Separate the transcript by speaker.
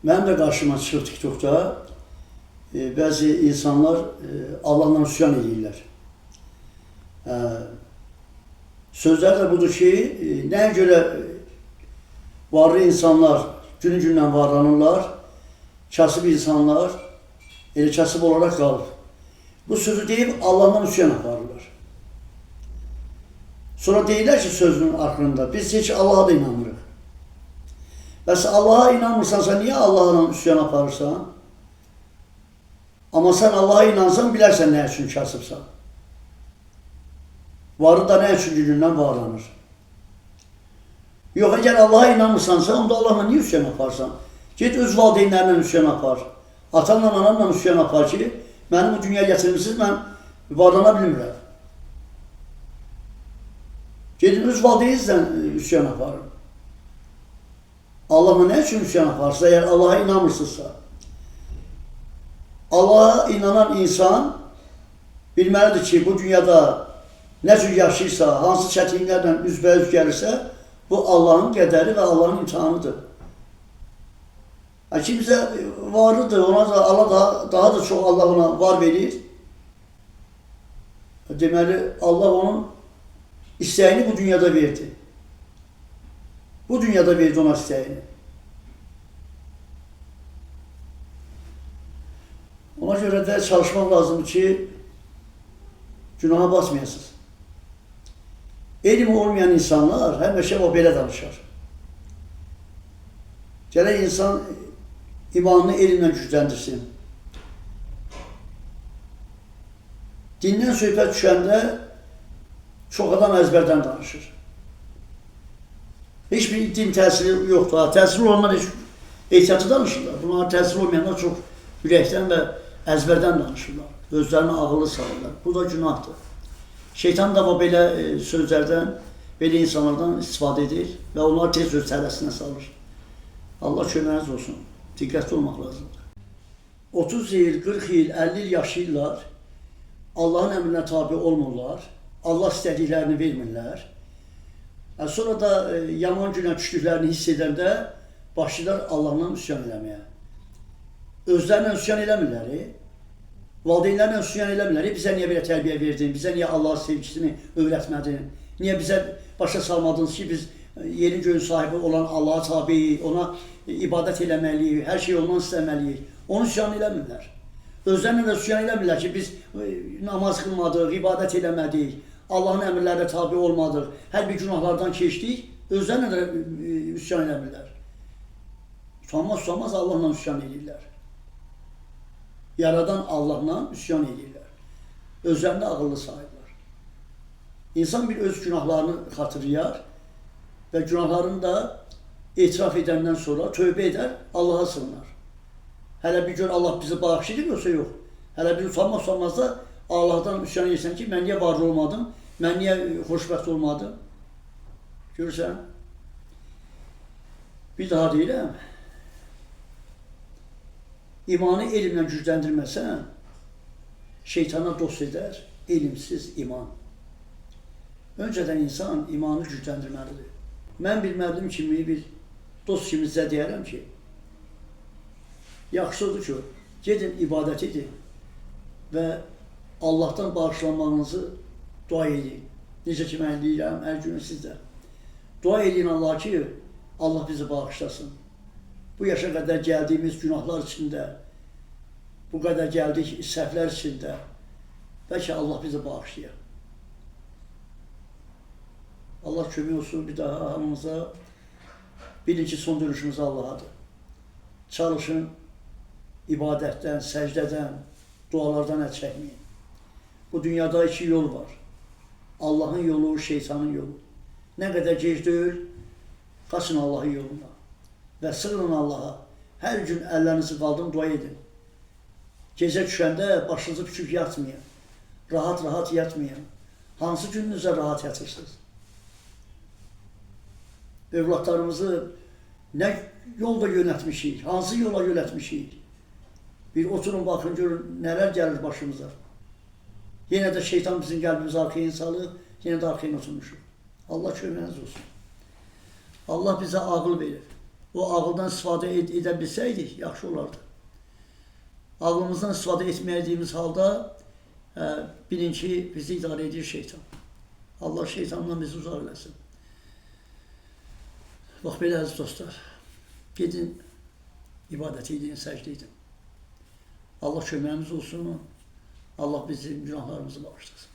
Speaker 1: Mənim də qarşıma çıxıb TikTokda bəzi insanlar Allahla üsyan edirlər. Sözlər də budur ki, nəyə görə varlı insanlar günü-gündən varlanırlar, kasıb insanlar elə kasıb olaraq qalır. Bu sözü deyib Allahla üsyan aparırlar. Sonra deyirlər ki, sözünün arxında biz heç Allah'a da inanmırıq. Bəs Allah'a inanmırsansa, niyə Allahla üsyan aparırsan? Amma sən Allah'a inansan, bilərsən nə üçün kasıbsan. Varı da nə üçün günündən varlanır. Yox, əgər Allah'a inanmırsansa, onda Allahla niyə üsyan aparsan? Get öz valideynlərlə üsyan apar. Atanla, ananla üsyan apar ki, məni bu dünyaya gətirmişsiniz, mən varlana bilmirəm. Gedin öz valideyninizlə üsyan aparın. Allah'a nə üçün üsyan aparsa, əgər Allah'a inanmırsınızsa? Allah'a inanan insan bilməlidir ki, bu dünyada nə cür yaşayırsa, hansı çətinliklərlə üzbəyüz gəlirsə, bu Allahın qədəri və Allahın imtihanıdır. Kimsə varlıdır, ona da Allah daha da çox Allah ona var verir. Deməli, Allah onun istəyini bu dünyada verdi. Bu dünyada verdi ona istəyini. Ona görə də çalışmaq lazımdır ki, günaha basmayasınız. Elmi olmayan insanlar həmişə o belə danışar. Gərək insan imanını elmlə gücləndirsin. Dindən söhbət düşəndə çox adam əzbərdən danışır. Heç bir din təsiri yoxdur. Təsiri olanlar heç ehtiyatı danışırlar. Bunlar təsiri olmayanlar çox ürəkdən və əzbərdən danışırlar. Özlərini ağıllı salırlar. Bu da günahdır. Şeytan da belə sözlərdən, belə insanlardan istifadə edir və onları tez öz tələsinə salır. Allah köməyiniz olsun. Diqqətli olmaq lazımdır. 30 il, 40 il, 50 il yaşayırlar. Allahın əmrinə tabi olmurlar. Allah istədiklərini vermirlər. Sonra da yaman günə düşdüklərini hiss edəndə başlayırlar Allahla üsyan eləməyə. Özlərlə üsyan eləmirlər. Valideynlərlə üsyan eləmirlər. Bizə niyə belə tərbiyə verdin? Bizə niyə Allah sevgisini öyrətmədin? Niyə bizə başa salmadınız ki, biz yerin göyün sahibi olan Allah'a tabi, ona ibadət eləməliyik, hər şey ondan istəməliyik. Onu üsyan eləmirlər. Özlərlə də üsyan eləmirlər ki, biz namaz qılmadıq, ibadət eləmədik, Allahın əmrlərə tabi olmadıq, hər bir günahlardan keçdik, özlərlə də üsyan eləmirlər. Utanmaz Allahla üsyan edirlər. Yaradan Allahla üsyan edirlər. Özlərində ağıllı sayırlar. İnsan bir öz günahlarını xatırlayar və günahlarını da etiraf edəndən sonra tövbə edər, Allah'a sığınar. Hələ bir gör Allah bizi bağışlayır, yoxsa yox. Hələ bir utanmaz da Allah'tan üsyan edirsən ki, mən niyə varlı olmadım, mən niyə xoşbəxt olmadım? Görürsən? Bir daha deyirəm, imanı elmlə gücləndirməsən, şeytana dost edər, elmsiz iman. Öncədən insan imanı gücləndirməlidir. Mən bir müəllim kimi, bir dost kimi sizə deyərəm ki, yaxşı odur ki, gedin ibadət edin və Allah'tan bağışlanmağınızı dua edin. Necə ki, mən deyirəm, hər gün sizdə. Dua edin Allah ki, Allah bizi bağışlasın. Bu yaşa qədər gəldiyimiz günahlar içində, bu qədər gəldik səhvlər içində, bəlkə Allah bizi bağışlayar. Allah kömək olsun bir daha hamımıza, bilin ki, son dönüşümüz Allah'adır. Çalışın, ibadətdən, səcdədən, dualardan əl çəkməyin. Bu dünyada iki yol var. Allah'ın yolu, şeytanın yolu. Nə qədər gec deyil, qaçın Allah'ın yoluna. Və sığının Allah'a. Hər gün əllərinizi qaldırın, dua edin. Gecə düşəndə başınızı büküb yatmayın. Rahat yatmayın. Hansı gününüzə rahat yatırsınız? Övladlarımızı nə yolda yönətmişik, hansı yola yönətmişik? Bir oturun, baxın, görün, nələr gəlir başımıza. Yenə də şeytan bizim qəlbimizi arxaya salır, yenə də arxaya oturmuşuq. Allah köməyiniz olsun. Allah bizə ağıl verir. o ağıldan istifadə edə bilsəydik, yaxşı olardı. Ağlımızdan istifadə etməyədiyimiz halda bilin ki, bizi idarə edir şeytan. Allah şeytandan bizi uzaq eləsin. Bax, belə əziz dostlar, gedin, ibadət edin, səcdə edin. Allah köməyimiz olsun, Allah bizim günahlarımızı bağışlasın.